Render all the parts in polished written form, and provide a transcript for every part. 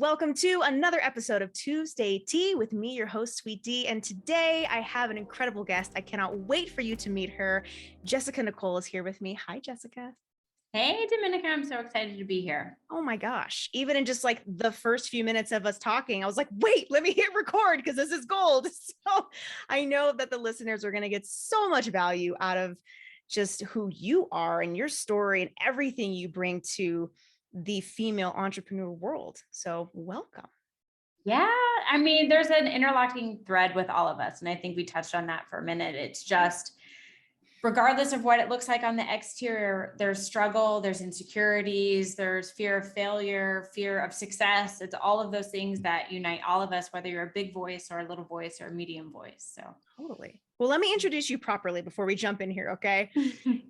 Welcome to another episode of Tuesday Tea with me, your host, Sweet D. And today I have an incredible guest. I cannot wait for you to meet her. Jessica Nicole is here with me. Hi, Jessica. Hey, Dominica, I'm so excited to be here. Oh my gosh. Even in just like the first few minutes of us talking, I was like, wait, let me hit record because this is gold. So I know that the listeners are going to get so much value out of just who you are and your story and everything you bring to the female entrepreneur world. So welcome. Yeah, I mean, there's an interlocking thread with all of us. And I think we touched on that for a minute. It's just, regardless of what it looks like on the exterior, there's struggle, there's insecurities, there's fear of failure, fear of success. It's all of those things that unite all of us, whether you're a big voice or a little voice or a medium voice. So totally. Well, let me introduce you properly before we jump in here, okay?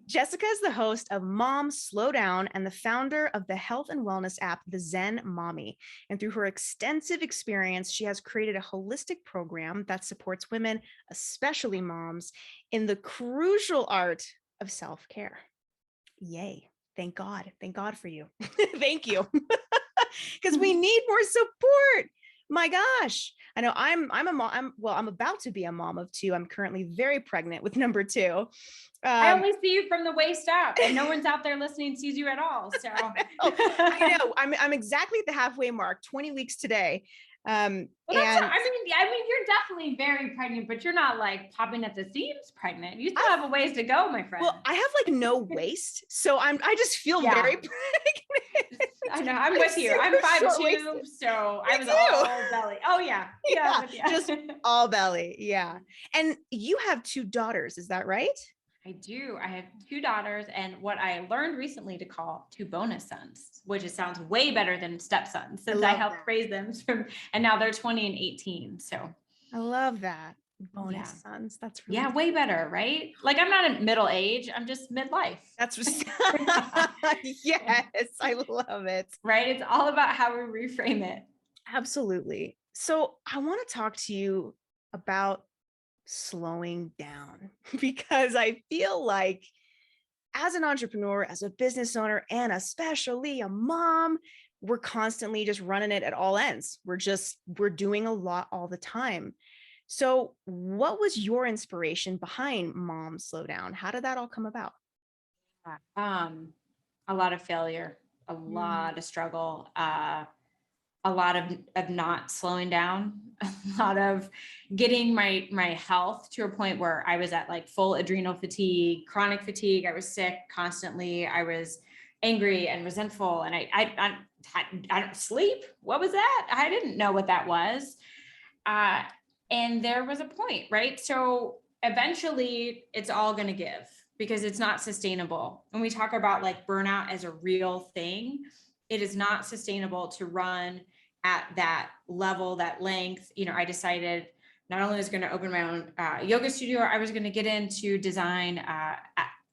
Jessica is the host of Mom Slow Down and the founder of the health and wellness app, the Zen Mommy. And through her extensive experience, she has created a holistic program that supports women, especially moms, in the crucial art of self-care. Yay. Thank God. Thank God for you. Thank you. Because we need more support. My gosh. I know I'm a mom. I'm about to be a mom of two. I'm currently very pregnant with number two. I only see you from the waist up, and no one's out there listening sees you at all. So I know. I'm exactly at the halfway mark, 20 weeks today. Well, I mean, you're definitely very pregnant, but you're not like popping at the seams pregnant. You still have a ways to go, my friend. Well, I have like no waist, so I just feel very pregnant. I know. I'm with you. I'm 5'2", so I was all belly. Oh yeah. Yeah. Just all belly. Yeah. And you have two daughters, is that right? I do. I have two daughters, and what I learned recently to call two bonus sons, which sounds way better than stepsons, since I helped raise them, and now they're 20 and 18. So I love that. Bonus sons. That's really way better, right? Like I'm not in middle age. I'm just midlife. That's yes, I love it. Right? It's all about how we reframe it. Absolutely. So I want to talk to you about slowing down because I feel like as an entrepreneur, as a business owner, and especially a mom, we're constantly just running it at all ends. We're doing a lot all the time. So what was your inspiration behind Mom Slow Down? How did that all come about? A lot of failure, a lot of struggle, a lot of not slowing down, a lot of getting my health to a point where I was at like full adrenal fatigue, chronic fatigue. I was sick constantly. I was angry and resentful, and I don't sleep. What was that? I didn't know what that was. And there was a point, right? So eventually it's all going to give because it's not sustainable. When we talk about like burnout as a real thing, it is not sustainable to run at that level, that length. You know, I decided not only was going to open my own yoga studio, I was going to get into design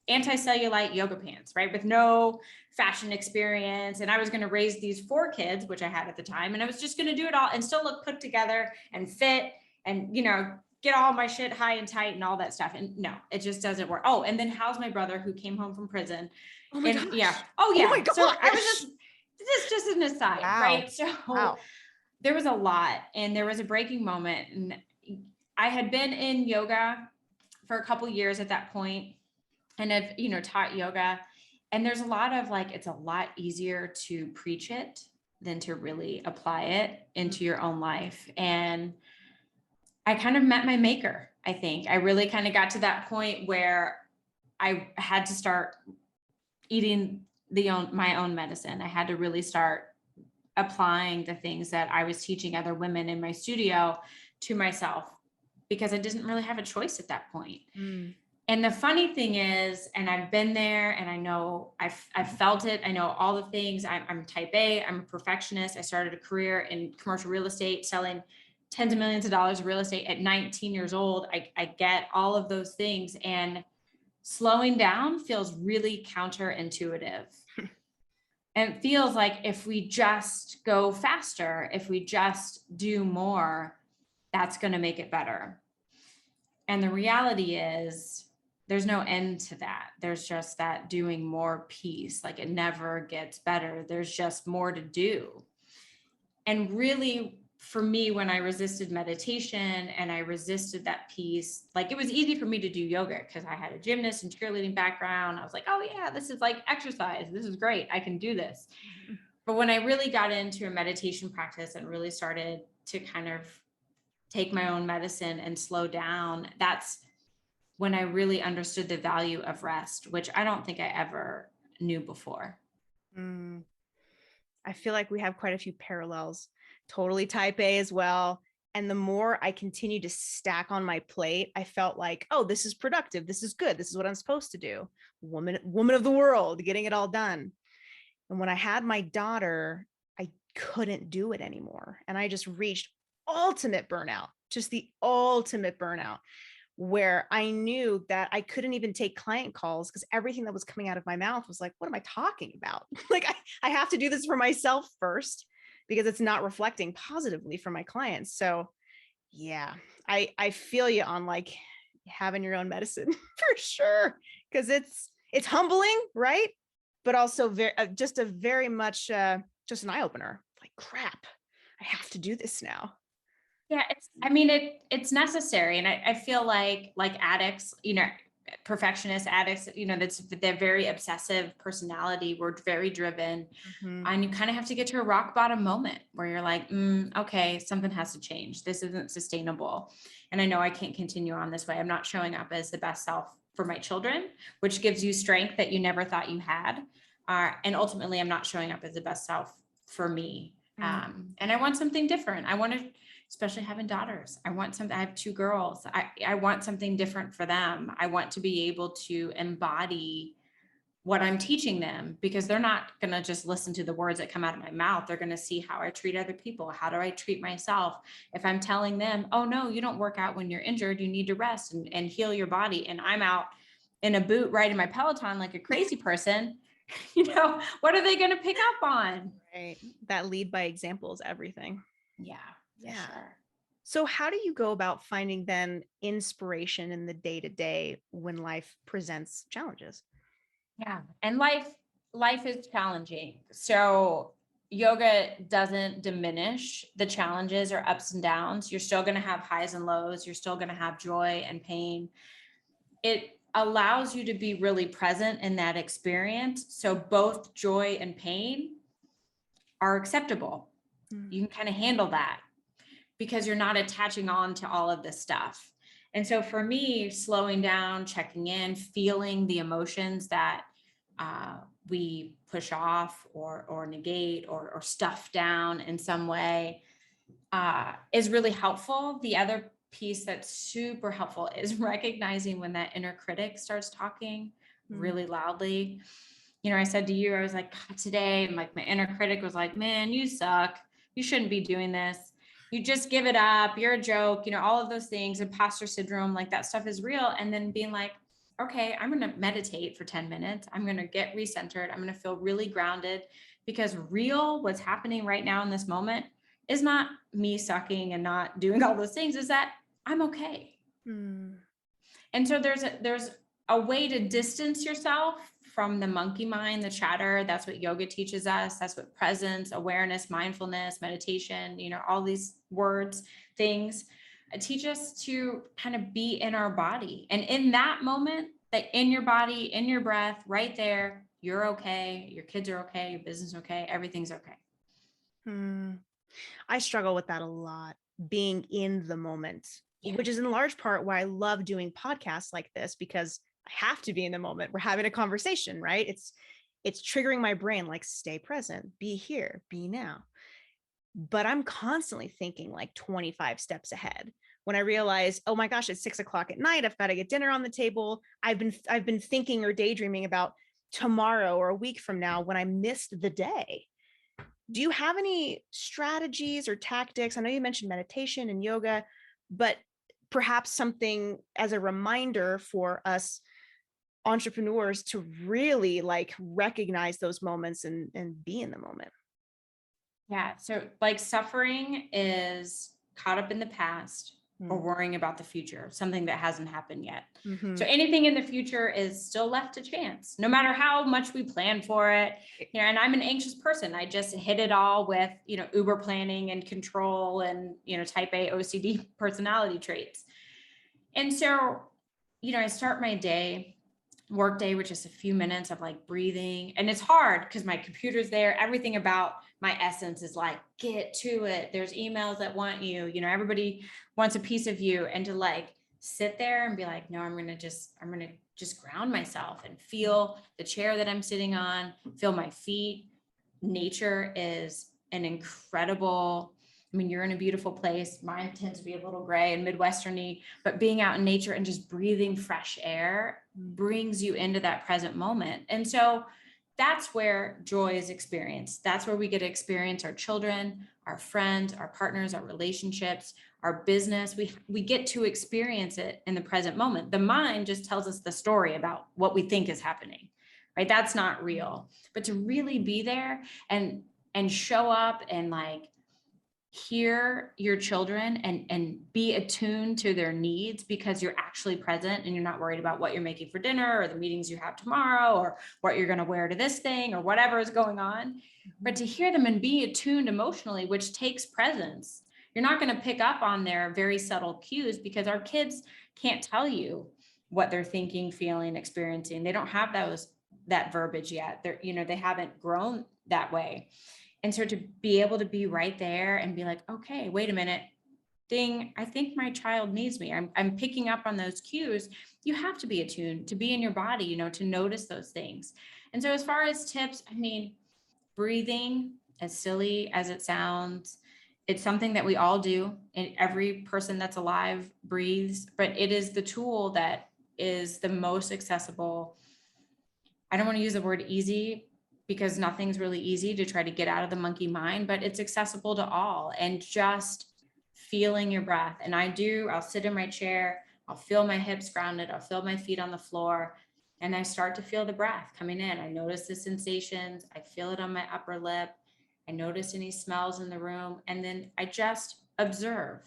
anti-cellulite yoga pants, right? With no fashion experience. And I was going to raise these 4 kids, which I had at the time. And I was just going to do it all and still look put together and fit and, you know, get all my shit high and tight and all that stuff. And no, it just doesn't work. Oh, and then house my brother who came home from prison. Oh my gosh. Yeah. Oh yeah. Oh my gosh. So I was just an aside, right? So there was a lot, and there was a breaking moment, and I had been in yoga for a couple years at that point, and I've, you know, taught yoga, and there's a lot of like, it's a lot easier to preach it than to really apply it into your own life. And I kind of met my maker. I think I really kind of got to that point where I had to start eating my own medicine. I had to really start applying the things that I was teaching other women in my studio to myself, because I didn't really have a choice at that point. And the funny thing is, and I've been there, and I know I've felt it. I know all the things. I'm type A. I'm a perfectionist. I started a career in commercial real estate, selling tens of millions of dollars of real estate at 19 years old. I get all of those things, and slowing down feels really counterintuitive. And it feels like if we just go faster, if we just do more, that's going to make it better. And the reality is there's no end to that. There's just that doing more piece. Like it never gets better. There's just more to do. And really, for me, when I resisted meditation and I resisted that piece, like it was easy for me to do yoga because I had a gymnast and cheerleading background. I was like, oh yeah, this is like exercise. This is great. I can do this. Mm-hmm. But when I really got into a meditation practice and really started to kind of take my own medicine and slow down, that's when I really understood the value of rest, which I don't think I ever knew before. I feel like we have quite a few parallels. Totally type A as well. And the more I continued to stack on my plate, I felt like, oh, this is productive. This is good. This is what I'm supposed to do. Woman of the world, getting it all done. And when I had my daughter, I couldn't do it anymore. And I just reached ultimate burnout, just the ultimate burnout, where I knew that I couldn't even take client calls because everything that was coming out of my mouth was like, what am I talking about? Like, I have to do this for myself first because it's not reflecting positively for my clients. So yeah, I feel you on like having your own medicine for sure. Cause it's humbling, right? But also very, just a very much, just an eye opener. Like crap, I have to do this now. Yeah, it's necessary. And I feel like addicts, perfectionist addicts, that's their very obsessive personality. We're very driven. Mm-hmm. And you kind of have to get to a rock bottom moment where you're like, okay, something has to change. This isn't sustainable. And I know I can't continue on this way. I'm not showing up as the best self for my children, which gives you strength that you never thought you had. And ultimately, I'm not showing up as the best self for me. And I want something different. I want to, especially having daughters. I have 2 girls. I want something different for them. I want to be able to embody what I'm teaching them, because they're not going to just listen to the words that come out of my mouth. They're going to see how I treat other people. How do I treat myself? If I'm telling them, oh no, you don't work out when you're injured, you need to rest and heal your body. And I'm out in a boot riding my Peloton like a crazy person, what are they going to pick up on? Right. That lead by example is everything. Yeah. Sure. So how do you go about finding then inspiration in the day-to-day when life presents challenges? Yeah. And life is challenging. So yoga doesn't diminish the challenges or ups and downs. You're still going to have highs and lows. You're still going to have joy and pain. It allows you to be really present in that experience. So both joy and pain are acceptable. Mm-hmm. You can kind of handle that because you're not attaching on to all of this stuff. And so for me, slowing down, checking in, feeling the emotions that we push off or negate or stuff down in some way is really helpful. The other piece that's super helpful is recognizing when that inner critic starts talking really loudly. I said to you, I was like, God, today, and like my inner critic was like, man, you suck. You shouldn't be doing this. You just give it up. You're a joke, all of those things, imposter syndrome, like that stuff is real. And then being like, okay, I'm going to meditate for 10 minutes. I'm going to get recentered. I'm going to feel really grounded, because what's happening right now in this moment is not me sucking and not doing all those things, is that I'm okay. And so there's a way to distance yourself from the monkey mind, the chatter. That's what yoga teaches us. That's what presence, awareness, mindfulness, meditation, all these words, things teach us to kind of be in our body. And in that moment, that in your body, in your breath, right there, you're okay. Your kids are okay. Your business is okay. Everything's okay. I struggle with that a lot, being in the moment, which is in large part why I love doing podcasts like this, because I have to be in the moment. We're having a conversation, right? It's triggering my brain, like stay present, be here, be now. But I'm constantly thinking like 25 steps ahead. When I realize, oh my gosh, it's 6:00 at night, I've got to get dinner on the table. I've been thinking or daydreaming about tomorrow or a week from now when I missed the day. Do you have any strategies or tactics? I know you mentioned meditation and yoga, but perhaps something as a reminder for us entrepreneurs to really like recognize those moments and be in the moment. Yeah. So like suffering is caught up in the past. or worrying about the future, something that hasn't happened yet. Mm-hmm. So anything in the future is still left to chance, no matter how much we plan for it. You know, and I'm an anxious person. I just hit it all with, you know, uber planning and control and, you know, type A OCD personality traits. And so, you know, I start my work day with just a few minutes of like breathing. And it's hard because my computer's there. Everything about my essence is like, get to it. There's emails that want you, you know, everybody wants a piece of you. And to like sit there and be like, no, I'm going to just ground myself and feel the chair that I'm sitting on, feel my feet. Nature is an incredible, I mean, you're in a beautiful place. Mine tends to be a little gray and Midwesterny, but being out in nature and just breathing fresh air brings you into that present moment. And so that's where joy is experienced. That's where we get to experience our children, our friends, our partners, our relationships, our business. We get to experience it in the present moment. The mind just tells us the story about what we think is happening, right? That's not real. But to really be there and show up and like hear your children and be attuned to their needs because you're actually present and you're not worried about what you're making for dinner or the meetings you have tomorrow or what you're going to wear to this thing or whatever is going on, but to hear them and be attuned emotionally, which takes presence. You're not going to pick up on their very subtle cues because our kids can't tell you what they're thinking, feeling, experiencing. They don't have that verbiage yet. They're, you know, they haven't grown that way. And so to be able to be right there and be like, okay, wait a minute, ding, I think my child needs me. I'm picking up on those cues. You have to be attuned to be in your body, you know, to notice those things. And so as far as tips, I mean, breathing, as silly as it sounds, it's something that we all do, and every person that's alive breathes, but it is the tool that is the most accessible. I don't want to use the word easy, because nothing's really easy to try to get out of the monkey mind, but it's accessible to all. And just feeling your breath. And I'll sit in my chair, I'll feel my hips grounded, I'll feel my feet on the floor, and I start to feel the breath coming in. I notice the sensations, I feel it on my upper lip, I notice any smells in the room, and then I just observe.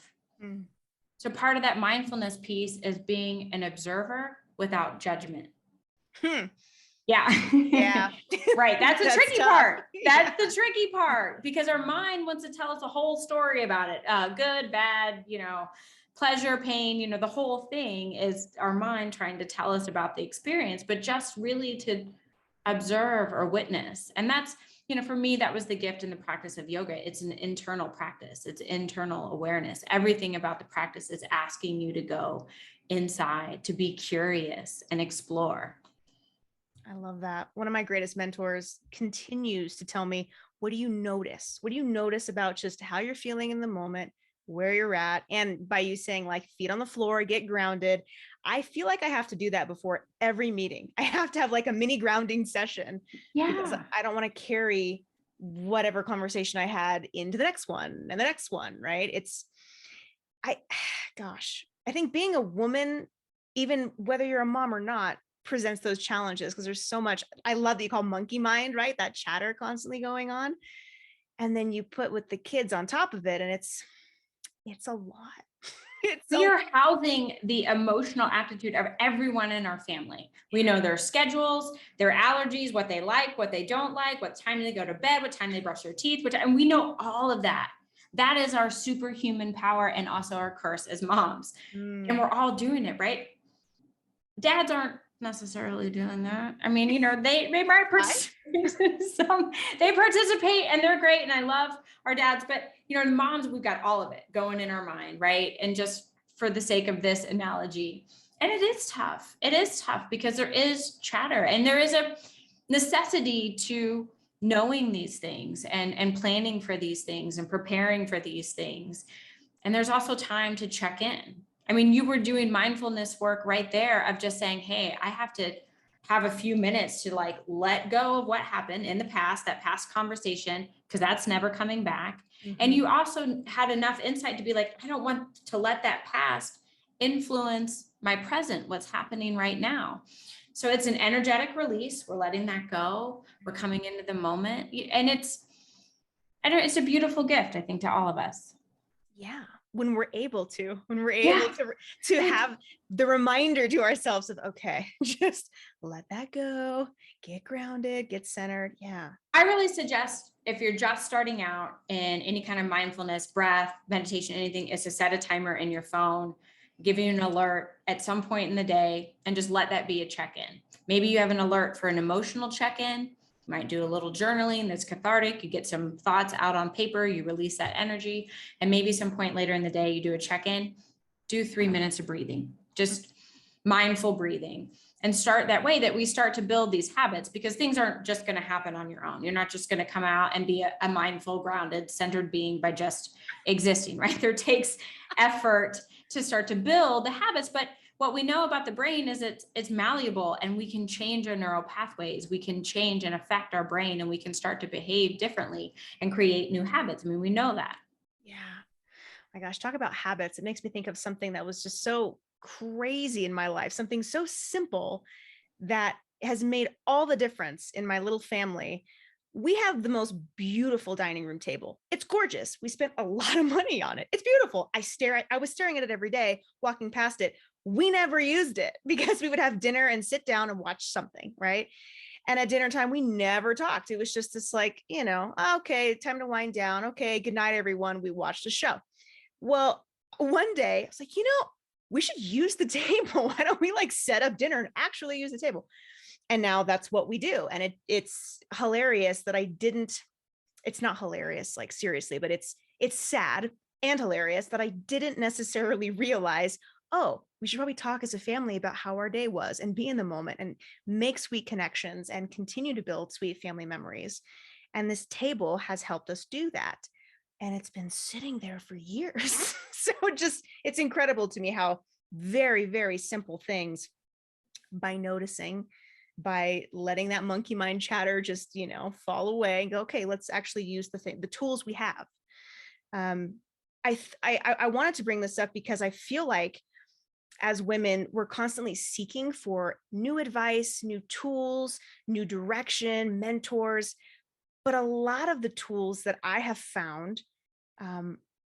So part of that mindfulness piece is being an observer without judgment. Yeah. Right. That's the tricky tough part. That's the tricky part, because our mind wants to tell us a whole story about it. Good, bad, you know, pleasure, pain, you know, the whole thing is our mind trying to tell us about the experience, but just really to observe or witness. And that's, you know, for me, that was the gift in the practice of yoga. It's an internal practice. It's internal awareness. Everything about the practice is asking you to go inside, to be curious and explore. I love that. One of my greatest mentors continues to tell me, what do you notice? What do you notice about just how you're feeling in the moment, where you're at? And by you saying like feet on the floor, get grounded, I feel like I have to do that before every meeting. I have to have like a mini grounding session because I don't want to carry whatever conversation I had into the next one and the next one, right? I think being a woman, even whether you're a mom or not, presents those challenges because there's so much. I love that you call monkey mind, right? That chatter constantly going on. And then you put with the kids on top of it, and it's a lot. We are housing the emotional aptitude of everyone in our family. We know their schedules, their allergies, what they like, what they don't like, what time they go to bed, what time they brush their teeth, and we know all of that. That is our superhuman power and also our curse as moms. And we're all doing it, right? Dads aren't necessarily doing that. I mean, you know, they might they participate and they're great. And I love our dads, but you know, the moms, we've got all of it going in our mind, right? And just for the sake of this analogy, and it is tough. It is tough because there is chatter and there is a necessity to knowing these things and planning for these things and preparing for these things. And there's also time to check in. I mean, you were doing mindfulness work right there of just saying, hey, I have to have a few minutes to like let go of what happened in the past, that past conversation, because that's never coming back. And you also had enough insight to be like, I don't want to let that past influence my present, what's happening right now. So it's an energetic release. We're letting that go. We're coming into the moment. And it's a beautiful gift, I think, to all of us. Yeah. when we're able to, Yeah. to have the reminder to ourselves of, okay, just let that go, get grounded, get centered. Yeah. I really suggest, if you're just starting out in any kind of mindfulness, breath, meditation, anything, is to set a timer in your phone, give you an alert at some point in the day, and just let that be a check-in. Maybe you have an alert for an emotional check-in. You might do a little journaling that's cathartic. You get some thoughts out on paper, you release that energy, and maybe some point later in the day, you do a check-in, do 3 minutes of breathing, just mindful breathing. And start that way, that we start to build these habits, because things aren't just going to happen on your own. You're not just going to come out and be a mindful, grounded, centered being by just existing, right? There takes effort to start to build the habits. But what we know about the brain is it's malleable, and we can change our neural pathways. We can change and affect our brain, and we can start to behave differently and create new habits. I mean, we know that. Yeah. My gosh, talk about habits. It makes me think of something that was just so crazy in my life, something so simple that has made all the difference in my little family. We have the most beautiful dining room table. It's gorgeous. We spent a lot of money on it. It's beautiful. I was staring at it every day, walking past it. We never used it because we would have dinner and sit down and watch something, right? And at dinner time, we never talked. It was just this like, okay, time to wind down. Okay, good night, everyone. We watched a show. Well, one day I was like, we should use the table. Why don't we like set up dinner and actually use the table? And now that's what we do. And it's hilarious that it's not hilarious, like seriously, but it's sad and hilarious that I didn't necessarily realize, oh, we should probably talk as a family about how our day was and be in the moment and make sweet connections and continue to build sweet family memories. And this table has helped us do that. And it's been sitting there for years. So it's incredible to me how very, very simple things, by noticing, by letting that monkey mind chatter just, fall away and go, okay, let's actually use the tools we have. I wanted to bring this up because I feel like as women, we're constantly seeking for new advice, new tools, new direction, mentors. But a lot of the tools that I have found,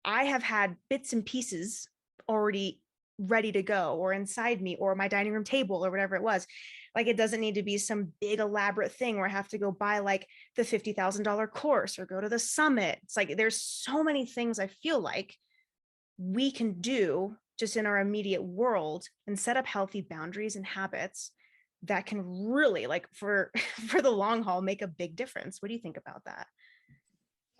I have had bits and pieces already ready to go, or inside me, or my dining room table, or whatever it was. Like, it doesn't need to be some big elaborate thing where I have to go buy like the $50,000 course or go to the summit. It's like, there's so many things I feel like we can do just in our immediate world and set up healthy boundaries and habits that can really, like, for the long haul, make a big difference. What do you think about that?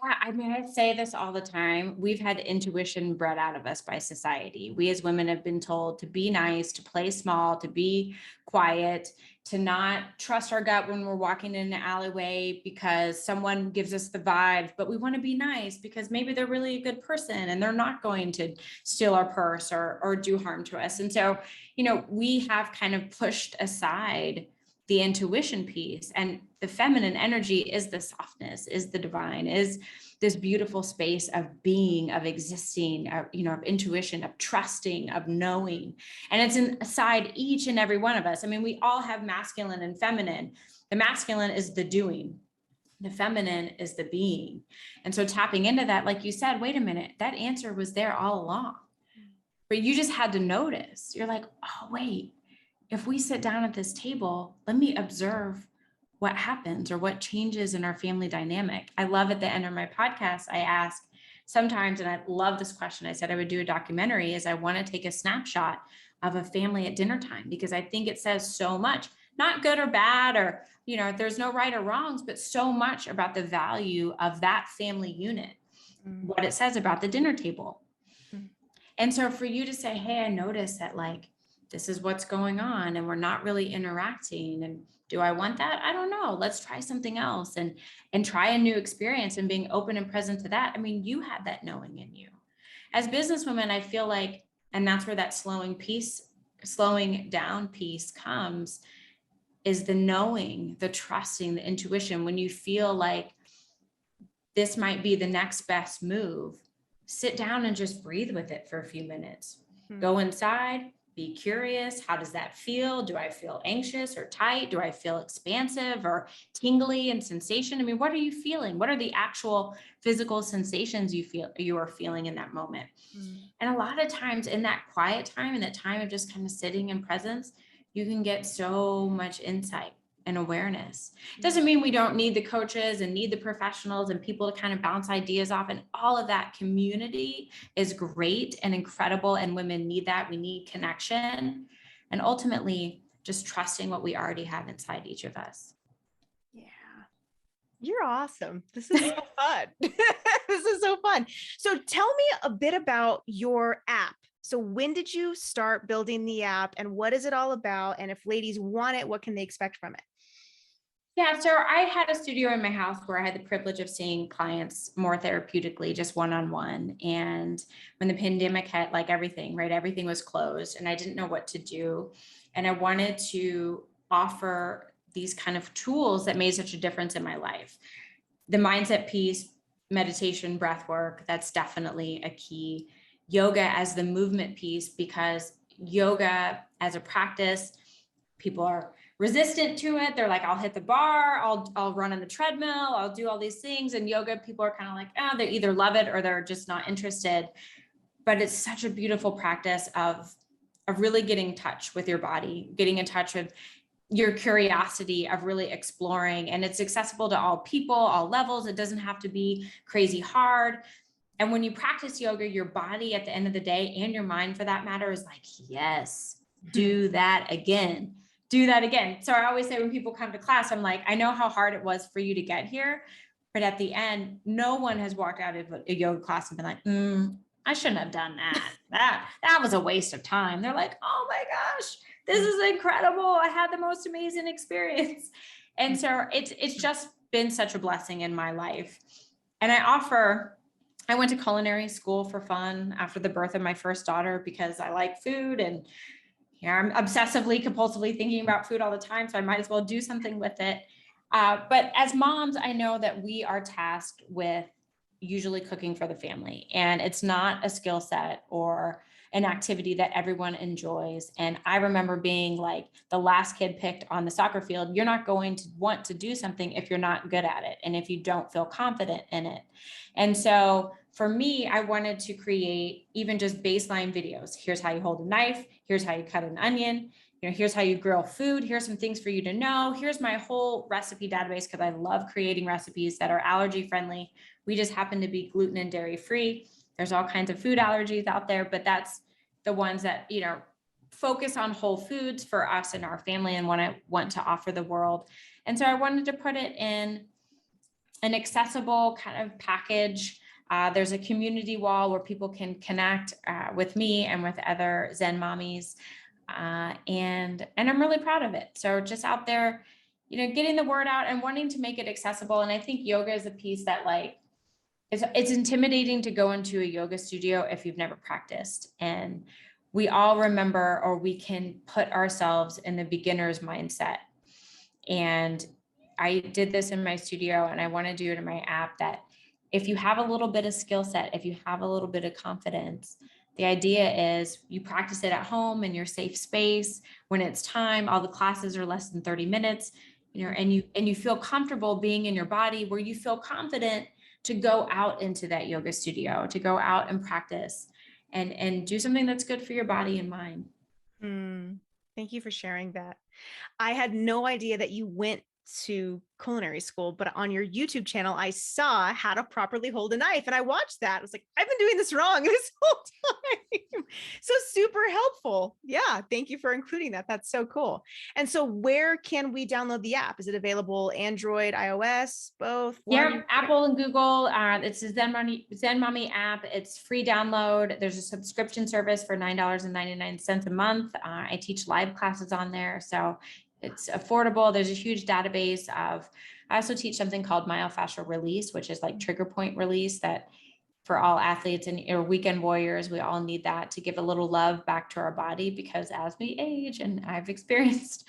Yeah, I mean, I say this all the time. We've had intuition bred out of us by society. We as women have been told to be nice, to play small, to be quiet, to not trust our gut when we're walking in an alleyway because someone gives us the vibe, but we want to be nice because maybe they're really a good person and they're not going to steal our purse or do harm to us. And so, we have kind of pushed aside the intuition piece, and the feminine energy is the softness, is the divine, is this beautiful space of being, of existing, of intuition, of trusting, of knowing. And it's inside each and every one of us. I mean, we all have masculine and feminine. The masculine is the doing. The feminine is the being. And so tapping into that, like you said, wait a minute, that answer was there all along, but you just had to notice. You're like, oh, wait, if we sit down at this table, let me observe what happens or what changes in our family dynamic. I love at the end of my podcast, I ask sometimes, and I love this question, I said I would do a documentary, is I want to take a snapshot of a family at dinner time, because I think it says so much, not good or bad, or, there's no right or wrongs, but so much about the value of that family unit, what it says about the dinner table. And so for you to say, hey, I noticed that, like, this is what's going on and we're not really interacting. And do I want that? I don't know. Let's try something else and try a new experience, and being open and present to that. I mean, you had that knowing in you. As businesswomen, I feel like, and that's where that slowing down piece comes, is the knowing, the trusting, the intuition. When you feel like this might be the next best move, sit down and just breathe with it for a few minutes. Go inside, be curious. How does that feel? Do I feel anxious or tight? Do I feel expansive or tingly in sensation? I mean, what are you feeling? What are the actual physical sensations you are feeling in that moment? And a lot of times in that quiet time, in that time of just kind of sitting in presence, you can get so much insight and awareness. Doesn't mean we don't need the coaches and need the professionals and people to kind of bounce ideas off, and all of that. Community is great and incredible, and women need that. We need connection, and ultimately just trusting what we already have inside each of us. Yeah. You're awesome. This is so fun. This is so fun. So tell me a bit about your app. So when did you start building the app, and what is it all about? And if ladies want it, what can they expect from it? Yeah, so I had a studio in my house where I had the privilege of seeing clients more therapeutically, just one-on-one. And when the pandemic hit, like everything, right? Everything was closed and I didn't know what to do. And I wanted to offer these kind of tools that made such a difference in my life. The mindset piece, meditation, breath work, that's definitely a key. Yoga as the movement piece, because yoga as a practice, people are resistant to it. They're like, I'll hit the bar, I'll run on the treadmill, I'll do all these things. And yoga, people are kind of like, oh, they either love it or they're just not interested. But it's such a beautiful practice of really getting in touch with your body, getting in touch with your curiosity, of really exploring. And it's accessible to all people, all levels. It doesn't have to be crazy hard. And when you practice yoga, your body at the end of the day, and your mind for that matter, is like, yes, do that again. Do that again. So I always say when people come to class, I'm like, I know how hard it was for you to get here, but at the end, no one has walked out of a yoga class and been like, I shouldn't have done that. That was a waste of time. They're like, oh my gosh, this is incredible. I had the most amazing experience. And so it's just been such a blessing in my life. And I went to culinary school for fun after the birth of my first daughter because I like food, and I'm obsessively, compulsively thinking about food all the time. So I might as well do something with it. But as moms, I know that we are tasked with usually cooking for the family, and it's not a skill set or an activity that everyone enjoys. And I remember being like the last kid picked on the soccer field. You're not going to want to do something if you're not good at it and if you don't feel confident in it. And so for me, I wanted to create even just baseline videos. Here's how you hold a knife. Here's how you cut an onion. Here's how you grill food. Here's some things for you to know. Here's my whole recipe database, because I love creating recipes that are allergy friendly. We just happen to be gluten and dairy free. There's all kinds of food allergies out there, but that's the ones that, focus on whole foods for us and our family and what I want to offer the world. And so I wanted to put it in an accessible kind of package. There's a community wall where people can connect with me and with other Zen mommies. And I'm really proud of it. So just out there, getting the word out and wanting to make it accessible. And I think yoga is a piece that it's intimidating to go into a yoga studio if you've never practiced. And we all remember, or we can put ourselves in the beginner's mindset. And I did this in my studio, and I want to do it in my app, that if you have a little bit of skill set, if you have a little bit of confidence, the idea is you practice it at home in your safe space. When it's time, all the classes are less than 30 minutes, and you feel comfortable being in your body, where you feel confident to go out into that yoga studio, to go out and practice and do something that's good for your body and mind. Thank you for sharing that. I had no idea that you went to culinary school, but on your YouTube channel, I saw how to properly hold a knife, and I watched that. I was like, I've been doing this wrong this whole time. So super helpful. Yeah. Thank you for including that. That's so cool. And so where can we download the app? Is it available Android, iOS, both? Yeah, Apple and Google. It's a Zen Mommy app. It's free download. There's a subscription service for $9.99 a month. I teach live classes on there, so it's affordable. There's a huge database of, I also teach something called myofascial release, which is like trigger point release, that for all athletes and weekend warriors, we all need that to give a little love back to our body, because as we age, and I've experienced,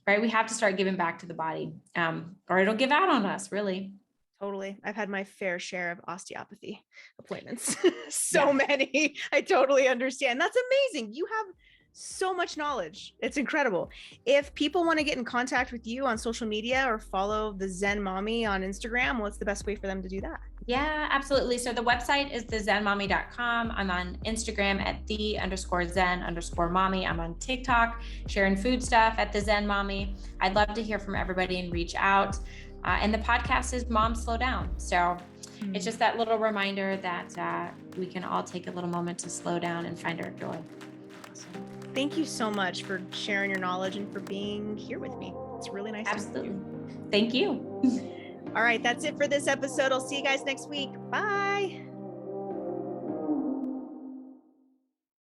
right, we have to start giving back to the body, or it'll give out on us, really. Totally. I've had my fair share of osteopathy appointments. So many. I totally understand. That's amazing. You have So much knowledge. It's incredible. If people want to get in contact with you on social media or follow the Zen Mommy on Instagram, what's the best way for them to do that? Yeah, absolutely. So the website is thezenmommy.com. I'm on Instagram at _Zen_mommy. I'm on TikTok sharing food stuff at the Zen Mommy. I'd love to hear from everybody and reach out. And the podcast is Mom Slow Down. So it's just that little reminder that we can all take a little moment to slow down and find our joy. Thank you so much for sharing your knowledge and for being here with me. It's really nice. Absolutely. To meet you. Thank you. All right, that's it for this episode. I'll see you guys next week. Bye.